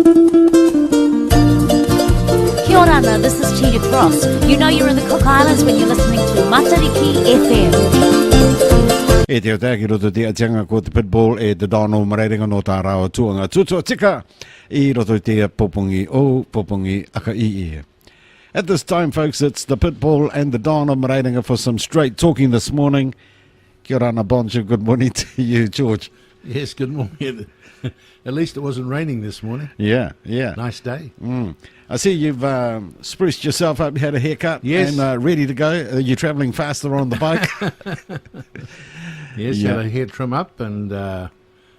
Kia ora, this is Tina Cross. You know you're in the Cook Islands when you're listening to Matariki FM. E te o tāki roto te atianga ko te Pittbull e te Don Mareiringa no tā rāo tuanga tutua tika I roto te popongi o popongi aka I. At this time, folks, it's the Pittbull and the Don Mareiringa for some straight talking this morning. Kia ora na bonjour, good morning to you, George. Yes, good morning. At least it wasn't raining this morning. Yeah, yeah. Nice day. I see you've spruced yourself up, you had a haircut, yes, and ready to go. You're travelling faster on the bike. Yes, had a hair trim up and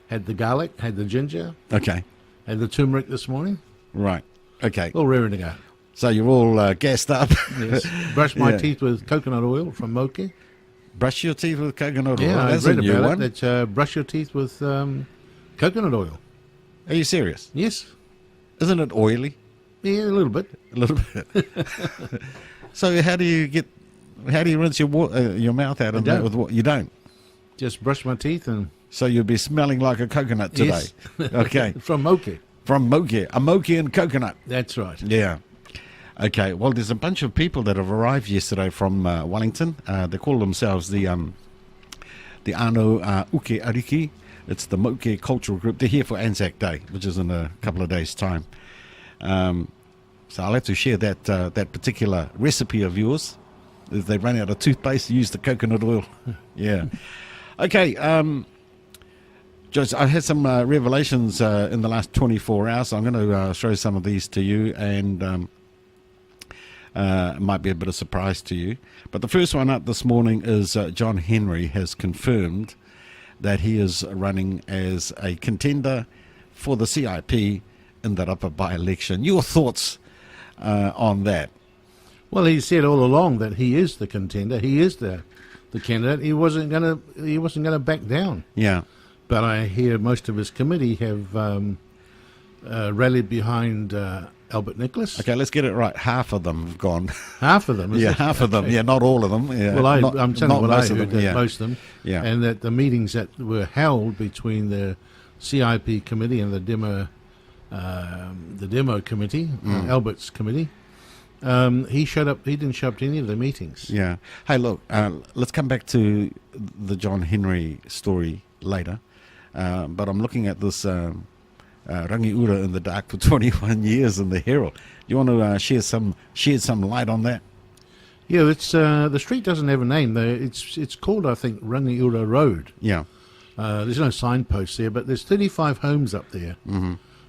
had the garlic, had the ginger. Okay. Had the turmeric this morning. Right. Okay. All ready to go. So you're all gassed up. Yes. Brush my teeth with coconut oil from Moke. Brush your teeth with coconut oil. Yeah, That's I read a new about one. it. That brush your teeth with coconut oil. Are you serious? Yes. Isn't it oily? Yeah, a little bit. A little bit. So how do you rinse your mouth out of that with what? You don't? Just brush my teeth and... So you'll be smelling like a coconut today. Yes. Okay. From Moke. From Moke. A Moke and coconut. That's right. Yeah. Okay. Well, there's a bunch of people that have arrived yesterday from Wellington. They call themselves the Ano Uke Ariki. It's the Moke Cultural Group. They're here for Anzac Day, which is in a couple of days' time. So I'll have to share that particular recipe of yours. If they run out of toothpaste, use the coconut oil. Yeah. Okay. Joseph, I had some revelations in the last 24 hours. So I'm going to show some of these to you, and it might be a bit of surprise to you. But the first one up this morning is John Henry has confirmed that he is running as a contender for the CIP in that upper by-election. Your thoughts on that? Well, he said all along that he is the contender. He is the candidate. He wasn't gonna back down. Yeah. But I hear most of his committee have rallied behind Albert Nicholas. Okay, let's get it right. Half of them have gone. Half of them? Yeah, half of them. Yeah, not all of them. Yeah. Well, I'm telling you what I heard, that yeah. most of them. Yeah. And that the meetings that were held between the CIP committee and the demo committee, Albert's committee, he showed up. He didn't show up to any of the meetings. Yeah. Hey, look, let's come back to the John Henry story later. But I'm looking at this Rangiura in the dark for 21 years in the Herald. Do you want to shed some light on that? Yeah, it's the street doesn't have a name. It's called, I think, Rangiura Road. Yeah. There's no signpost there, but there's 35 homes up there,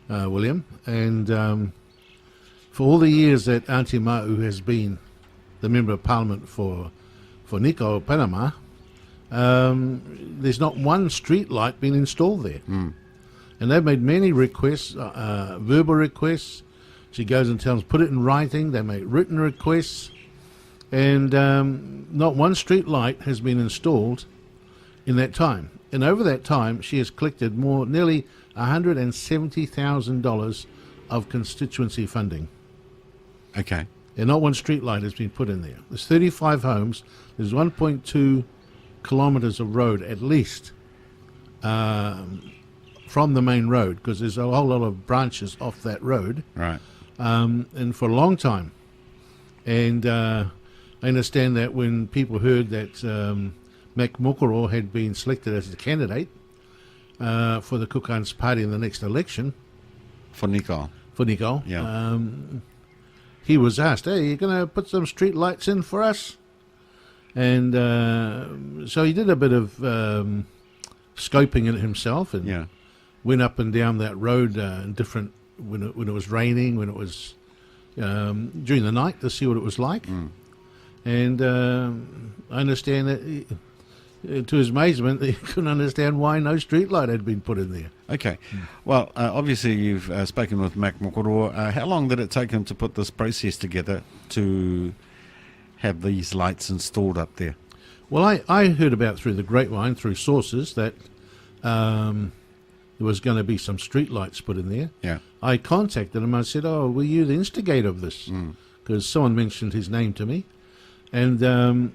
William. And for all the years that Auntie Ma'u has been the Member of Parliament for Nico, Panama, there's not one street light been installed there. And they've made many requests, verbal requests. She goes and tells them, put it in writing. They make written requests. And not one street light has been installed in that time. And over that time, she has collected nearly $170,000 of constituency funding. Okay. And not one street light has been put in there. There's 35 homes. There's 1.2 kilometres of road at least from the main road, because there's a whole lot of branches off that road. Right. And for a long time. And I understand that when people heard that Mac Mokoro had been selected as the candidate for the Cook Islands Party in the next election. For Nico. Yeah. He was asked, hey, you're going to put some street lights in for us? And so he did a bit of scoping it himself and went up and down that road in different, when it was raining, when it was during the night to see what it was like. And I understand that to his amazement, he couldn't understand why no street light had been put in there. Okay. Well, obviously you've spoken with Mac Mokoro. How long did it take him to put this process together to have these lights installed up there? Well, I heard about through the grapevine, through sources, that there was going to be some street lights put in there. Yeah. I contacted him. I said, oh, were you the instigator of this? Because someone mentioned his name to me. And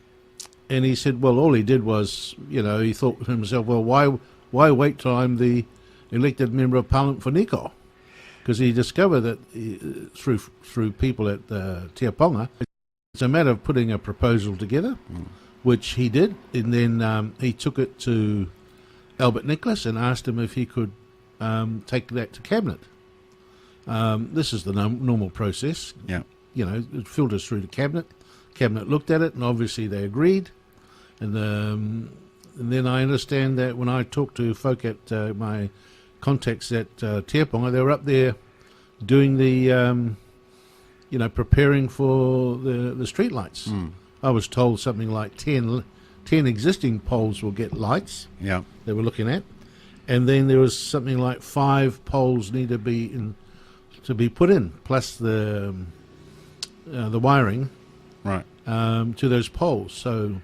he said, well, all he did was, he thought to himself, well, why wait till I'm the elected Member of Parliament for Nico? because he discovered that through people at Te Ponga, it's a matter of putting a proposal together, which he did, and then he took it to Albert Nicholas and asked him if he could take that to Cabinet. This is the normal process. Yeah. You know, it filters through to Cabinet. Cabinet looked at it, and obviously they agreed. And then I understand that when I talked to folk at my contacts at Te Ponga, they were up there doing the, preparing for the street lights. I was told something like 10 existing poles will get lights. Yeah. They were looking at, and then there was something like 5 poles need to be put in, plus the wiring, Right. to those poles. So,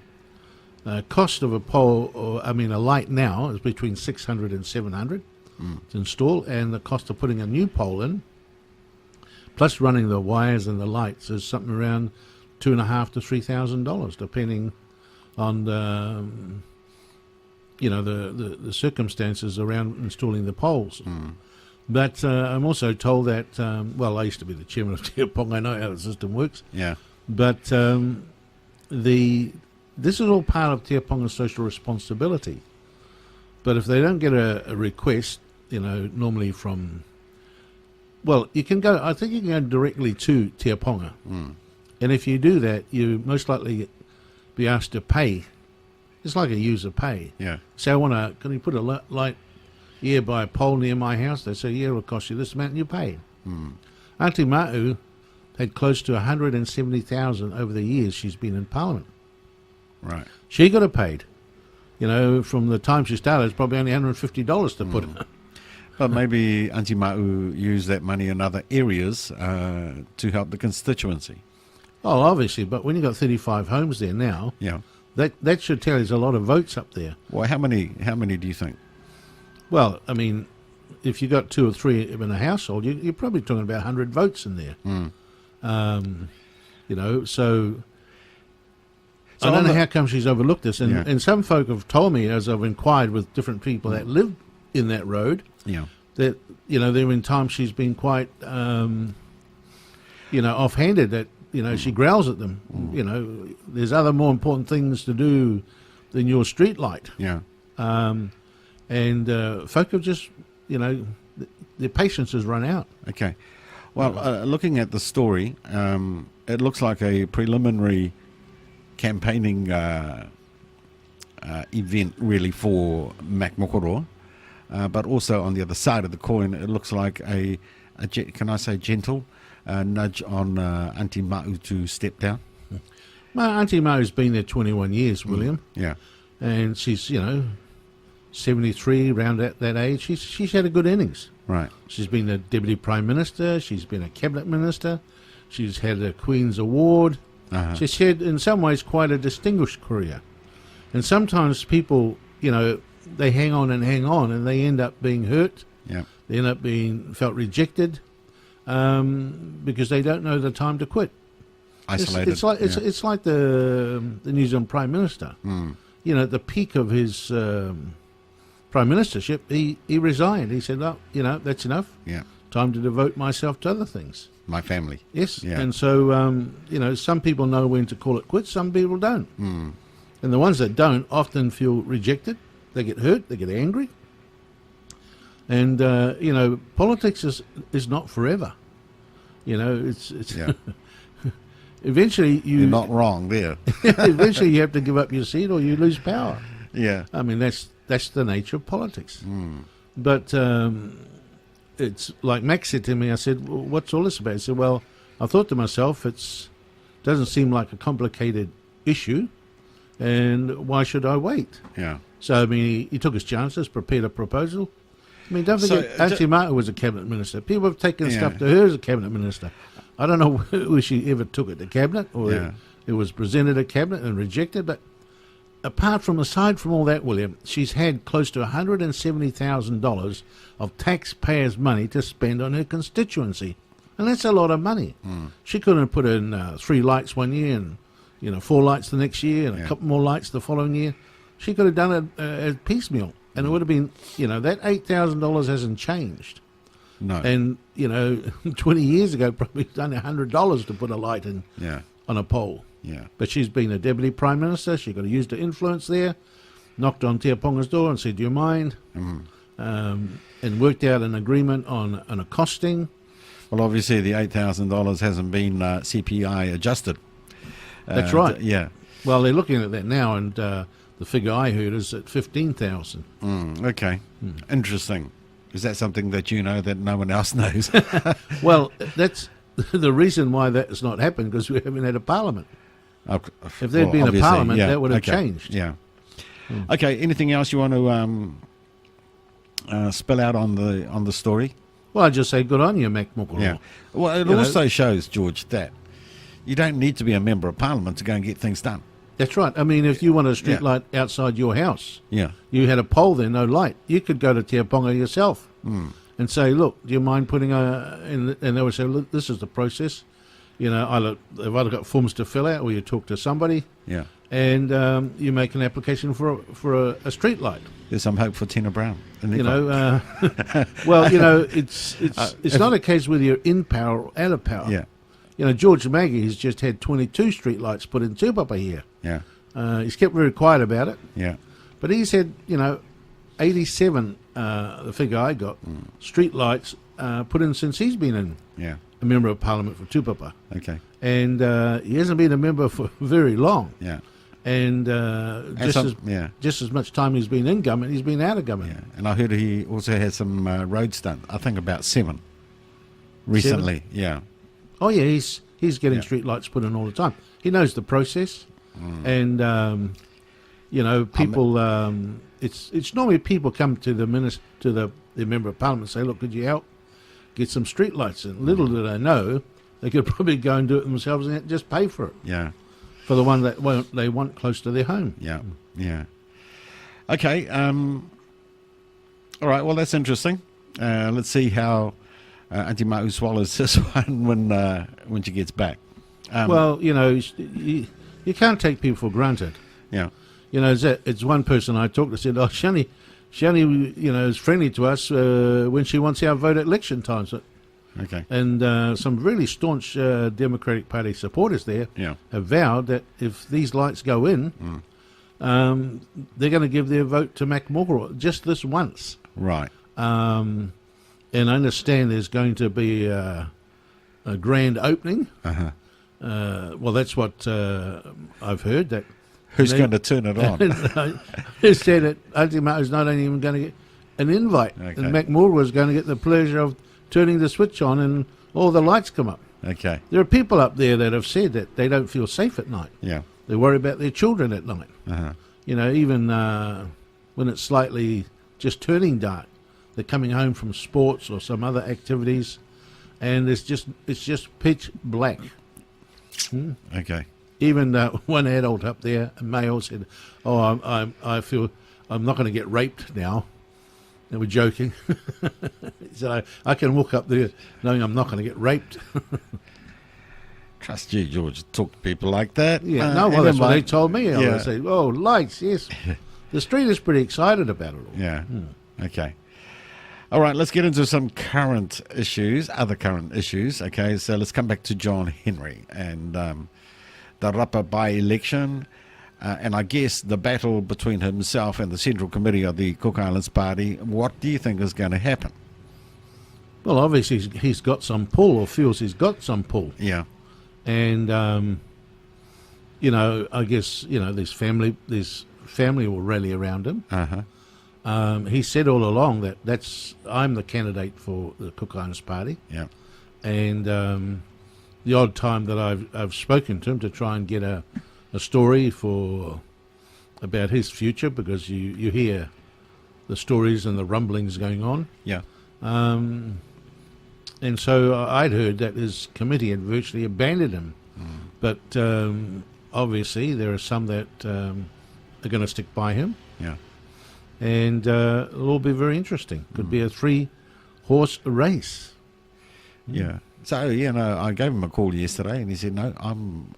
cost of a pole, a light now is between 600 and 700 to install, and the cost of putting a new pole in, plus running the wires and the lights, is something around $2,500 to $3,000, depending on the circumstances around installing the poles. But I'm also told that, I used to be the chairman of Te Ponga, I know how the system works. Yeah. But this is all part of Te Ponga's social responsibility. But if they don't get a request, normally from, you can go, I think you can go directly to Te Ponga. And if you do that, you most likely be asked to pay. It's like a user pay. Yeah. So can you put a light here by a pole near my house? They say, it'll cost you this amount, and you pay. Auntie Ma'u had close to 170,000 over the years she's been in Parliament. Right. She got it paid. From the time she started, it's probably only $150 to put in. But maybe Auntie Ma'u used that money in other areas to help the constituency. Oh, obviously, but when you've got 35 homes there now, Yeah. that should tell you there's a lot of votes up there. Well, how many do you think? Well, if you got 2 or 3 in a household, you're probably talking about 100 votes in there. So I don't know how come she's overlooked this. And some folk have told me, as I've inquired with different people that live in that road, that, there have been times she's been quite, offhanded, that, she growls at them. There's other more important things to do than your street light. Yeah. And folk have just, their patience has run out. Okay. Well, looking at the story, it looks like a preliminary campaigning event, really, for Mac Mokoro. But also on the other side of the coin, it looks like can I say gentle nudge on Auntie Ma'u to step down. Well, Auntie Ma'u's been there 21 years, William. Yeah. And she's, 73, around that age. She's had a good innings. Right. She's been a Deputy Prime Minister. She's been a Cabinet Minister. She's had a Queen's Award. She's had, in some ways, quite a distinguished career. And sometimes people, they hang on, and they end up being hurt. Yeah. They end up being felt rejected because they don't know the time to quit. Isolated. It's like the New Zealand Prime Minister. At the peak of his prime ministership, he resigned. He said, that's enough. Yeah. Time to devote myself to other things. My family. Yes. Yeah. And so, some people know when to call it quits, some people don't. And the ones that don't often feel rejected. They get hurt, they get angry. And, politics is not forever. It's Yeah. Eventually You're not wrong there. eventually you have to give up your seat or you lose power. Yeah. That's the nature of politics. But it's like Max said to me, I said, well, what's all this about? He said, well, I thought to myself, doesn't seem like a complicated issue, and why should I wait? Yeah. So, he took his chances, prepared a proposal. Don't forget, Auntie Marta was a cabinet minister. People have taken stuff to her as a cabinet minister. I don't know whether she ever took it to cabinet or it was presented at cabinet and rejected, but aside from all that, William, she's had close to $170,000 of taxpayers' money to spend on her constituency. And that's a lot of money. She couldn't have put in 3 lights one year and 4 lights the next year and a couple more lights the following year. She could have done it piecemeal. And it would have been, that $8,000 hasn't changed. No. And, 20 years ago, probably it's only $100 to put a light in Yeah. on a pole. Yeah. But she's been a deputy prime minister. She got to use the influence there. Knocked on Te Ponga's door and said, "Do you mind?" And worked out an agreement on a costing. Well, obviously the $8,000 hasn't been CPI adjusted. That's right. Yeah. Well, they're looking at that now, and the figure I heard is at 15,000. Okay. Interesting. Is that something that you know that no one else knows? Well, that's the reason why that has not happened, because we haven't had a parliament. If there'd been a obviously, parliament, yeah. that would have Okay. changed. Yeah. Okay. Anything else you want to spill out on the story? Well, I just say good on you, Mac Mokoro. Yeah. Well, it You know- also shows, George, that you don't need to be a member of parliament to go and get things done. That's right. I mean, if you want a street Yeah. light outside your house, Yeah. you had a pole there, no light, you could go to Te Ponga yourself and say, "Look, do you mind putting and they would say, "Look, this is the process. They've either got forms to fill out, or you talk to somebody, Yeah. and you make an application for a street light." There's some hope for Tina Brown. isn't You there? know, it's not a case whether you're in power or out of power. Yeah. George Maggie has just had 22 street lights put in Tupapa here. Yeah. He's kept very quiet about it. Yeah. But he's had, 87, the figure I got, street lights put in since he's been in Yeah. a member of parliament for Tupapa. Okay. And he hasn't been a member for very long. Yeah. And yeah. just as much time he's been in government, he's been out of government. Yeah. And I heard he also had some roads done. I think about 7 recently. Yeah. Oh, yeah, he's getting Yeah. street lights put in all the time. He knows the process. And, people, it's normally people come to the member of parliament and say, "Look, could you help get some street lights in?" Little do they know, they could probably go and do it themselves and just pay for it, Yeah. for the one that they want close to their home. Yeah. Yeah. Okay. All right. Well, that's interesting. Let's see how Auntie Ma'u swallows this one when she gets back. Well, you can't take people for granted. Yeah. It's one person I talked to said, "Oh, Shani, is friendly to us when she wants our vote at election time." So, Okay. and some really staunch Democratic Party supporters there Yeah. have vowed that if these lights go in, they're going to give their vote to Mac Mokoro just this once. Right. And I understand there's going to be a grand opening. Uh-huh. Well, that's what I've heard. That Who's going to turn it on? Who said that Auntie Ma'u's not even going to get an invite, Okay. and Mac Mokoro is going to get the pleasure of turning the switch on and all the lights come up. Okay. There are people up there that have said that they don't feel safe at night. Yeah. They worry about their children at night. Uh-huh. Even when it's slightly just turning dark, they're coming home from sports or some other activities, and it's just pitch black. Okay. Even one adult up there, a male, said, "Oh, I feel I'm not going to get raped now." They were joking. He said, I can walk up there knowing I'm not going to get raped. Trust you, George, to talk to people like that. Yeah, well, that's what they told me. I Yeah. said, "Oh, lights, yes." The street is pretty excited about it all. Yeah. Okay. All right, let's get into some other current issues. Okay, so let's come back to John Henry and the Rapa by-election, and I guess the battle between himself and the Central Committee of the Cook Islands Party. What do you think is going to happen? Well, obviously he's got some pull, or feels he's got some pull. Yeah. And, I guess, this family will rally around him. Uh-huh. He said all along that I'm the candidate for the Cook Islands Party. Yeah. And the odd time that I've spoken to him to try and get a story about his future, because you hear the stories and the rumblings going on. Yeah. And so I'd heard that his committee had virtually abandoned him. But obviously there are some that are going to stick by him. Yeah. And it'll all be very interesting. Could be a 3-horse race. Yeah. So, I gave him a call yesterday and he said, "No, I'm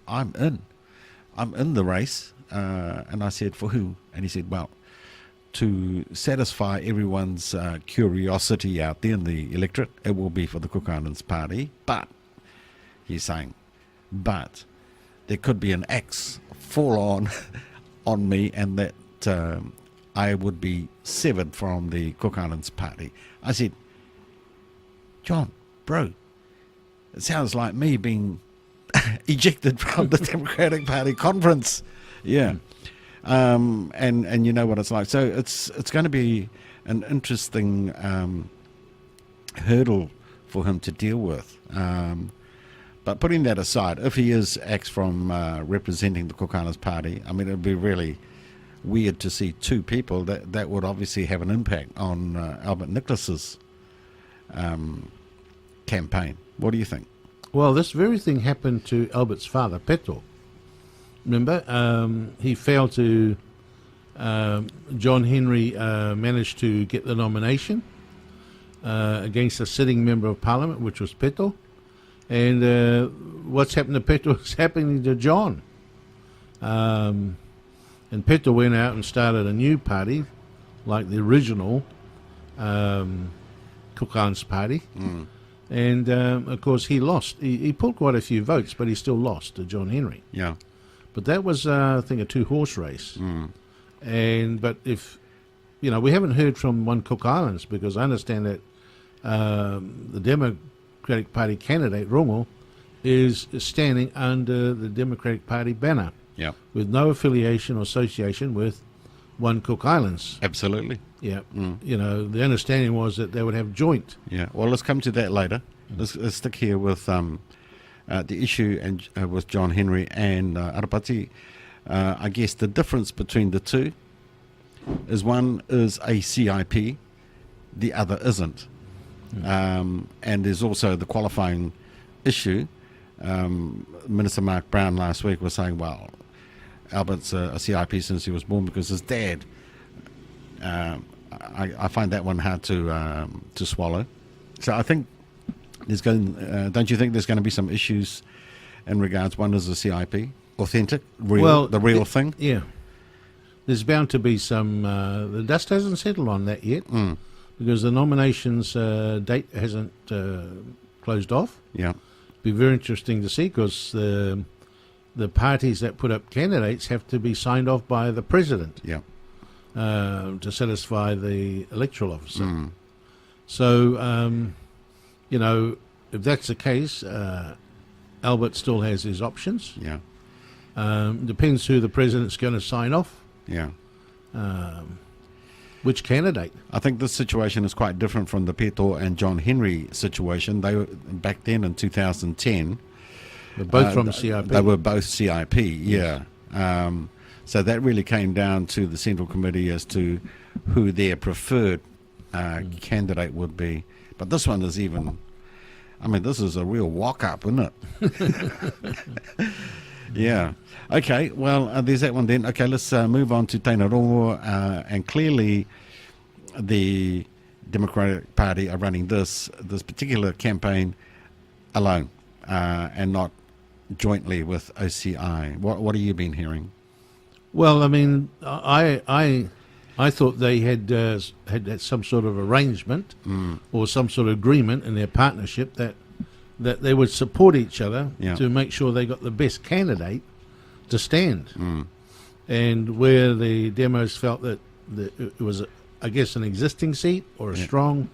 in the race." And I said, "For who?" And he said, "Well, to satisfy everyone's curiosity out there in the electorate, it will be for the Cook Islands Party. But, he's saying, but there could be an axe fall on me, and that I would be severed from the Cook Islands Party. I said, John, bro, it sounds like me being ejected from the Democratic Party conference. Yeah. And you know what it's like. So it's going to be an interesting hurdle for him to deal with. But putting that aside, if he is axed from representing the Cook Islands Party, I mean, it would be really weird to see two people. That would obviously have an impact on Albert Nicholas's campaign. What do you think? Well, this very thing happened to Albert's father, Pittbull. Remember, he failed to. John Henry managed to get the nomination against a sitting member of Parliament, which was Pittbull. And what's happened to Pittbull is happening to John. And Pittbull went out and started a new party, like the original Cook Islands Party. Mm. And, of course, he lost. He pulled quite a few votes, but he still lost to John Henry. Yeah. But that was, I think, a two-horse race. Mm. But if, we haven't heard from One Cook Islands, because I understand that the Democratic Party candidate, Rongo, is standing under the Democratic Party banner. Yeah. With no affiliation or association with One Cook Islands. Absolutely. Yeah. Mm. The understanding was that they would have joint. Yeah. Well, let's come to that later. Let's stick here with the issue and with John Henry and Arapati. I guess the difference between the two is one is a CIP, the other isn't. Mm. And there's also the qualifying issue. Minister Mark Brown last week was saying, well, Albert's a CIP since he was born because his dad. I find that one hard to swallow. So I think don't you think there's going to be some issues in regards? One is a CIP, authentic, real, the real thing. Yeah, there's bound to be some. The dust hasn't settled on that yet, because the nominations date hasn't closed off. Yeah, be very interesting to see, because the parties that put up candidates have to be signed off by the president. Yeah. To satisfy the electoral officer. Mm. So, if that's the case, Albert still has his options. Yeah. Depends who the president's going to sign off. Yeah. Which candidate? I think this situation is quite different from the Pittbull and John Henry situation. They were back then in 2010. They're both from CIP. They were both CIP, yeah. So that really came down to the Central Committee as to who their preferred candidate would be. But this one is this is a real walk-up, isn't it? Yeah. Okay, well, there's that one then. Okay, let's move on to Tēnā Rongo. And clearly the Democratic Party are running this particular campaign alone and not jointly with OCI. What have you been hearing? Well, I mean, I thought they had some sort of arrangement or some sort of agreement in their partnership that they would support each other to make sure they got the best candidate to stand. Mm. And where the demos felt that it was, I guess, an existing seat or a strong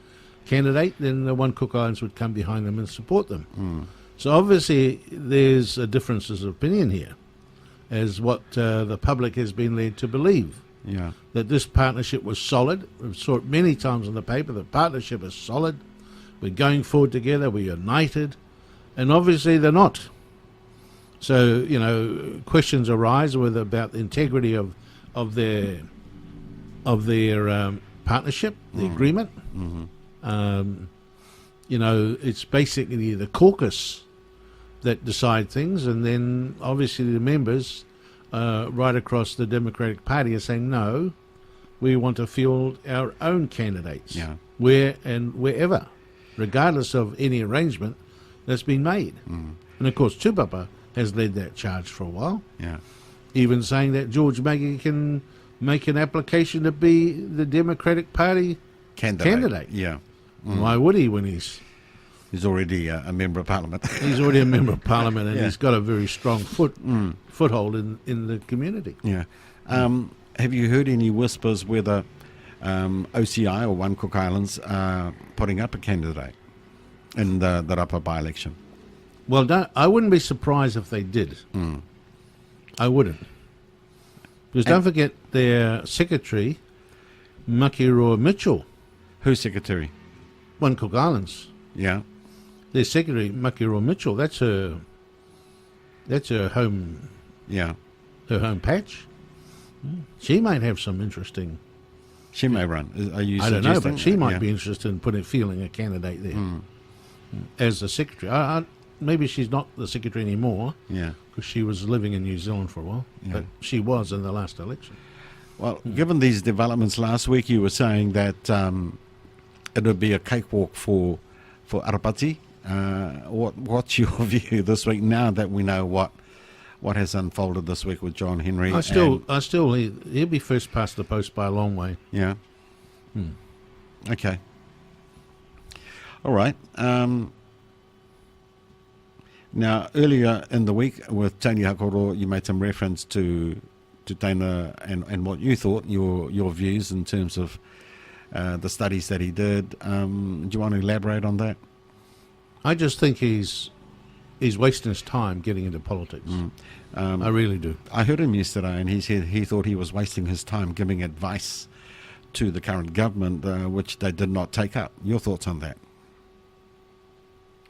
candidate, then the One Cook Islands would come behind them and support them. Mm. So obviously there's differences of opinion here, as what the public has been led to believe. Yeah. That this partnership was solid. We've saw it many times in the paper. The partnership is solid. We're going forward together. We're united. And obviously they're not. So, questions arise about the integrity of their partnership, the agreement. Mm-hmm. It's basically the caucus that decide things, and then obviously the members right across the Democratic Party are saying, no, we want to field our own candidates where and wherever, regardless of any arrangement that's been made. Mm. And of course Tupapa has led that charge for a while, even saying that George Maggie can make an application to be the Democratic Party candidate. Yeah. Why would he when he's Already a member of parliament. he's already a member of parliament and Yeah. he's got a very strong foothold in the community? Yeah. Have you heard any whispers whether OCI or One Cook Islands are putting up a candidate in the Rapa by-election? Well, I wouldn't be surprised if they did. I wouldn't. Because don't forget their secretary, Makiroa Mitchell, Who's secretary? One Cook Islands. Yeah. Their secretary, Makiroa Mitchell, that's her home Yeah. patch. She might have some interesting. She may run. Are you I don't know, suggesting? but she might Yeah. be interested in feeling a candidate there as the secretary. Maybe she's not the secretary anymore Yeah. because she was living in New Zealand for a while, but she was in the last election. Well, given these developments last week, you were saying that it would be a cakewalk for Arapati. What's your view this week now that we know what has unfolded this week with John Henry? He'll be first past the post by a long way. Yeah. Okay. All right. Now, earlier in the week with Tony Hakoro, you made some reference to Taina and what you thought, your views in terms of the studies that he did. Do you want to elaborate on that? I just think he's wasting his time getting into politics. I really do. I heard him yesterday, and he said he thought he was wasting his time giving advice to the current government, which they did not take up. Your thoughts on that?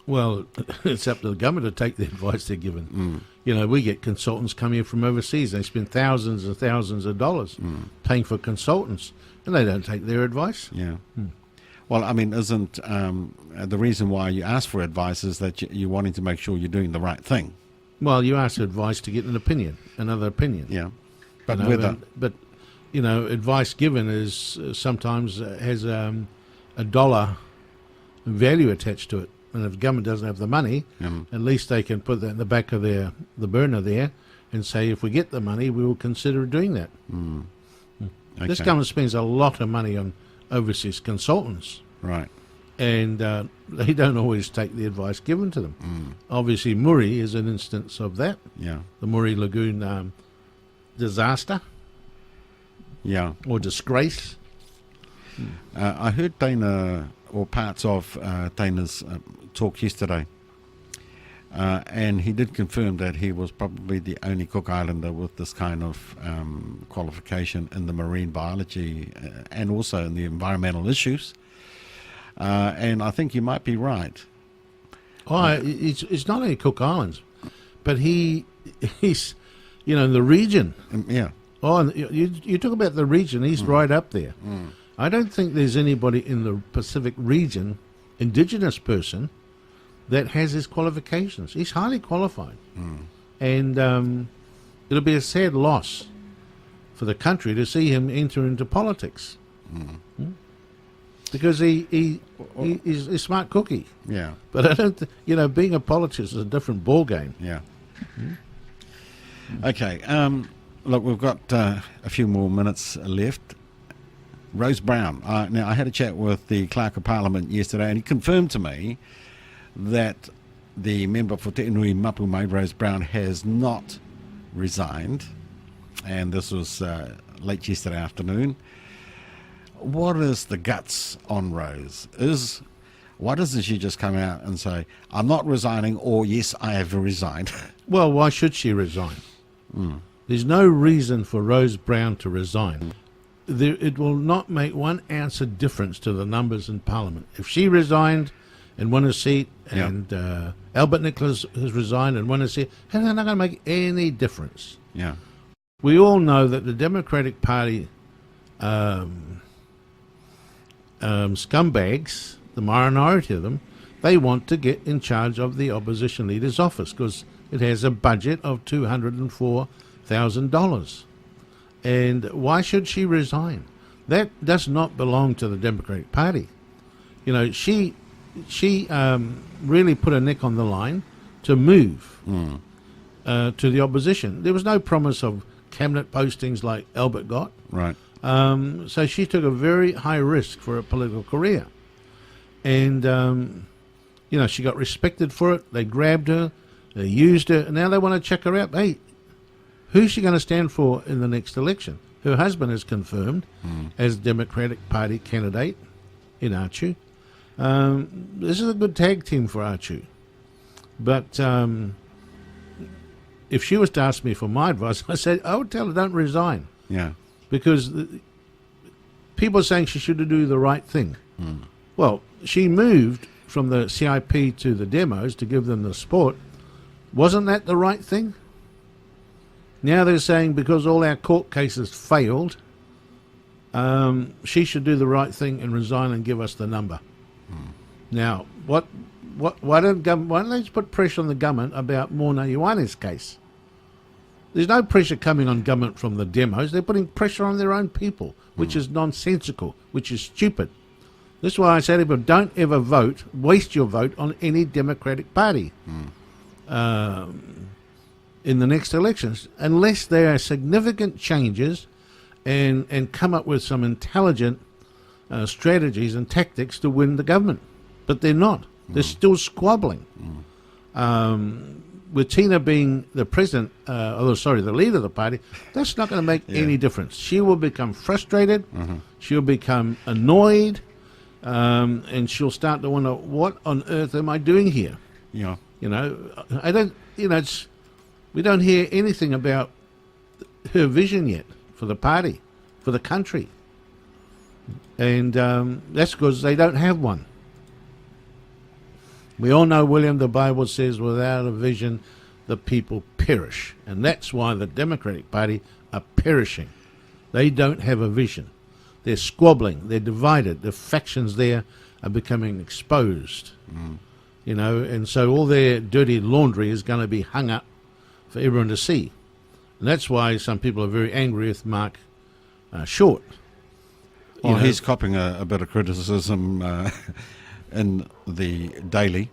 Well, it's up to the government to take the advice they're given. You know, we get consultants come here from overseas. They spend thousands and thousands of dollars paying for consultants, and they don't take their advice. Yeah. Well, I mean, isn't the reason why you ask for advice is that you're wanting to make sure you're doing the right thing? Well, you ask advice to get another opinion. Yeah. But You know, whether... but advice given is sometimes has a dollar value attached to it. And if the government doesn't have the money, at least they can put that in the back of the burner there and say, if we get the money, we will consider doing that. Okay. This government spends a lot of money on overseas consultants, Right. and they don't always take the advice given to them. Obviously, Muri is an instance of that, Yeah. the Muri Lagoon disaster Yeah. or disgrace. I heard Taina, or parts of Taina's talk yesterday, and he did confirm that he was probably the only Cook Islander with this kind of qualification in the marine biology and also in the environmental issues. And I think you might be right. It's not only Cook Islands, but he's in the region. Yeah. Oh, and you talk about the region. He's right up there. I don't think there's anybody in the Pacific region, indigenous person, that has his qualifications. He's highly qualified. And it'll be a sad loss for the country to see him enter into politics. Because he's a smart cookie. Yeah. But I don't being a politician is a different ball game. Yeah. Okay. Look, we've got a few more minutes left. Rose Brown. Now, I had a chat with the Clerk of Parliament yesterday, and he confirmed to me that the member for Te Inui Mapumai, Rose Brown, has not resigned, and this was late yesterday afternoon. What is the guts on Rose? Why doesn't she just come out and say, I'm not resigning, or yes, I have resigned? Well, why should she resign? There's no reason for Rose Brown to resign. It will not make 1 ounce of difference to the numbers in Parliament. If she resigned and won a seat, and Albert Nicholas has resigned and won a seat, and they're not going to make any difference. Yeah. We all know that the Democratic Party scumbags, the minority of them, they want to get in charge of the opposition leader's office because it has a budget of $204,000. And why should she resign? That does not belong to the Democratic Party. She really put her neck on the line to move to the opposition. There was no promise of cabinet postings like Albert got. Right. So she took a very high risk for a political career. And, she got respected for it. They grabbed her. They used her. And now they want to check her out. Hey, who's she going to stand for in the next election? Her husband is confirmed as Democratic Party candidate in Archu. This is a good tag team for Archu. But if she was to ask me for my advice, I would tell her don't resign. Yeah. Because people are saying she should do the right thing. Well, she moved from the CIP to the demos to give them the support. Wasn't that the right thing? Now they're saying because all our court cases failed, she should do the right thing and resign and give us the number. Now, why don't they just put pressure on the government about Mona Ioane's case? There's no pressure coming on government from the demos. They're putting pressure on their own people, which is nonsensical, which is stupid. This is why I say to people, don't ever waste your vote on any Democratic Party in the next elections, unless there are significant changes and come up with some intelligent strategies and tactics to win the government. But they're not. They're still squabbling. With Tina being the president, the leader of the party, that's not going to make any difference. She will become frustrated. She'll become annoyed. And she'll start to wonder, what on earth am I doing here? Yeah. We don't hear anything about her vision yet for the party, for the country. And that's because they don't have one. We all know, William, the Bible says, without a vision, the people perish. And that's why the Democratic Party are perishing. They don't have a vision. They're squabbling. They're divided. The factions there are becoming exposed. And so all their dirty laundry is going to be hung up for everyone to see. And that's why some people are very angry with Mark Short. Well, he's copping a bit of criticism in the Daily.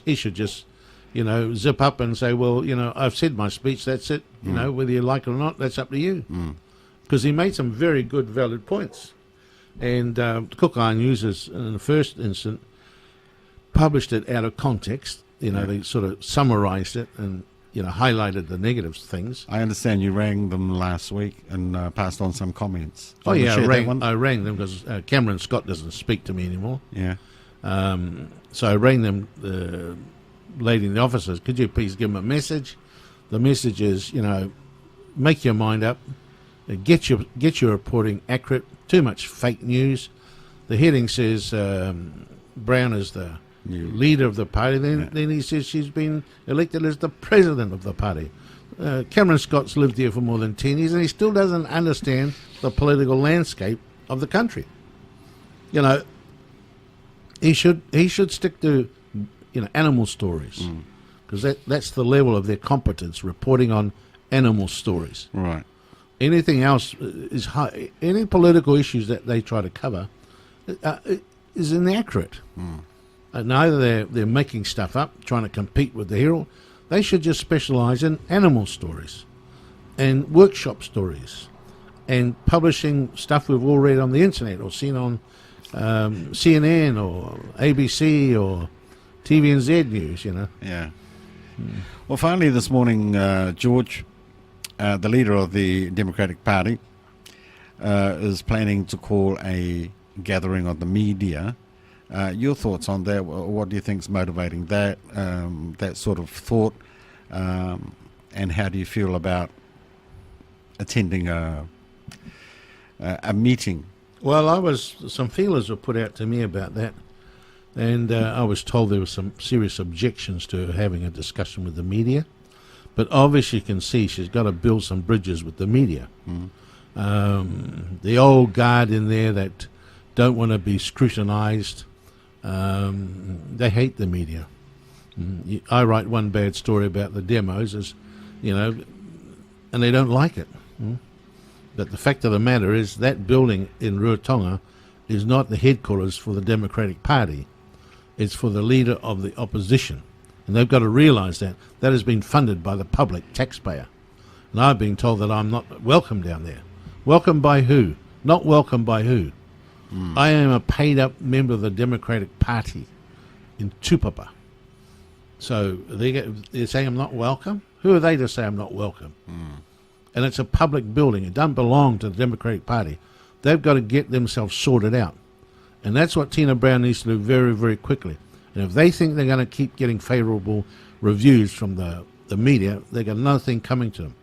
He should just zip up and say, well, I've said my speech, that's it. Whether you like it or not, that's up to you. Because he made some very good, valid points. And Cook Island News, in the first instant, published it out of context. They sort of summarised it and, highlighted the negative things. I understand you rang them last week and passed on some comments. I rang them because Cameron Scott doesn't speak to me anymore. Yeah. So I rang them, the lady in the office, could you please give them a message? The message is, make your mind up. Get your reporting accurate. Too much fake news. The heading says Brown is the leader of the party. Then he says she's been elected as the president of the party. Cameron Scott's lived here for more than 10 years and he still doesn't understand the political landscape of the country. He should stick to animal stories because that's the level of their competence, reporting on animal stories. Right. Anything else is high. Any political issues that they try to cover is inaccurate. And either they're making stuff up, trying to compete with the Herald. They should just specialise in animal stories and workshop stories and publishing stuff we've all read on the internet or seen on CNN or ABC or TVNZ News, Yeah. Well, finally this morning, George, the leader of the Democratic Party, is planning to call a gathering of the media. Your thoughts on that? What do you think is motivating that sort of thought? And how do you feel about attending a meeting? Well, some feelers were put out to me about that, and I was told there were some serious objections to her having a discussion with the media. But obviously you can see she's got to build some bridges with the media. The old guard in there that don't want to be scrutinised, they hate the media. I write one bad story about the demos, and they don't like it. But the fact of the matter is that building in Ruatonga is not the headquarters for the Democratic Party. It's for the leader of the opposition. And they've got to realise that has been funded by the public taxpayer. And I've been told that I'm not welcome down there. Welcome by who? Not welcome by who? I am a paid-up member of the Democratic Party in Tupapa. So they're saying I'm not welcome? Who are they to say I'm not welcome? And it's a public building. It doesn't belong to the Democratic Party. They've got to get themselves sorted out. And that's what Tina Brown needs to do very, very quickly. And if they think they're going to keep getting favourable reviews from the media, they've got another thing coming to them.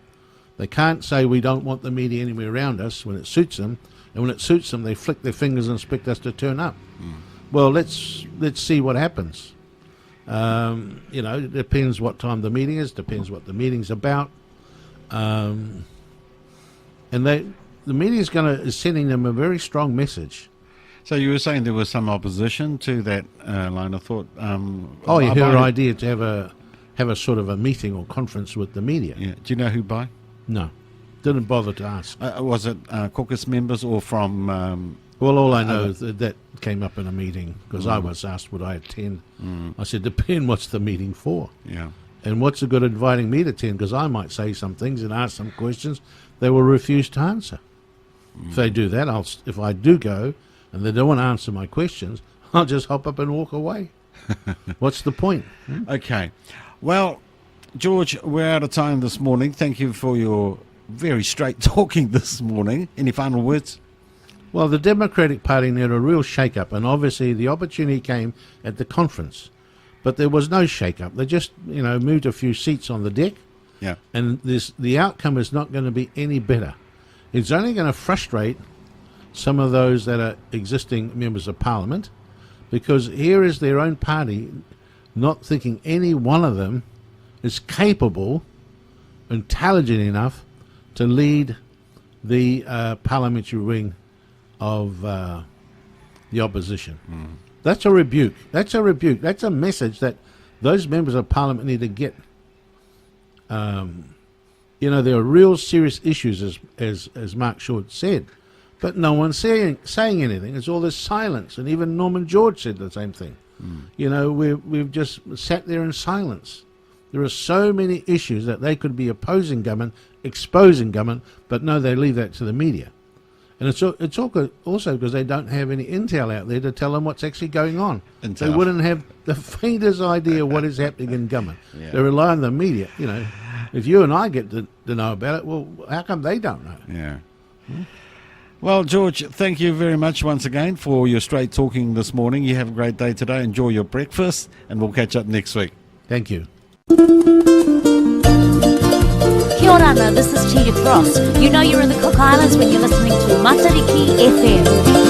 They can't say we don't want the media anywhere around us when it suits them, and when it suits them, they flick their fingers and expect us to turn up. Well, let's see what happens. It depends what time the meeting is, depends what the meeting's about. And the media is sending them a very strong message. So you were saying there was some opposition to that line of thought. Her idea to have a sort of a meeting or conference with the media. Yeah. Do you know who by? No, didn't bother to ask. Was it caucus members or from? Well, all I know is that came up in a meeting because I was asked would I attend. I said, depend what's the meeting for. Yeah. And what's the good inviting me to attend? Because I might say some things and ask some questions they will refuse to answer. If they do that, if I do go and they don't want to answer my questions, I'll just hop up and walk away. What's the point? Okay. Well, George, we're out of time this morning. Thank you for your very straight talking this morning. Any final words? Well, the Democratic Party needed a real shake-up, and obviously the opportunity came at the conference. But there was no shake-up. They just, moved a few seats on the deck, Yeah. and the outcome is not going to be any better. It's only going to frustrate some of those that are existing members of Parliament, because here is their own party not thinking any one of them is capable, intelligent enough to lead the parliamentary wing of the opposition. That's a rebuke. That's a rebuke. That's a message that those members of Parliament need to get. There are real serious issues, as Mark Short said, but no one's saying anything. It's all this silence, and even Norman George said the same thing. We've just sat there in silence. There are so many issues that they could be opposing government, exposing government, but no, they leave that to the media. And it's also because they don't have any intel out there to tell them what's actually going on. Intel. They wouldn't have the faintest idea what is happening in government. Yeah. They rely on the media. If you and I get to know about it, well, how come they don't know? Yeah. Well, George, thank you very much once again for your straight talking this morning. You have a great day today. Enjoy your breakfast, and we'll catch up next week. Thank you. Kia ora, this is Tina Cross. You know you're in the Cook Islands when you're listening to Matariki FM.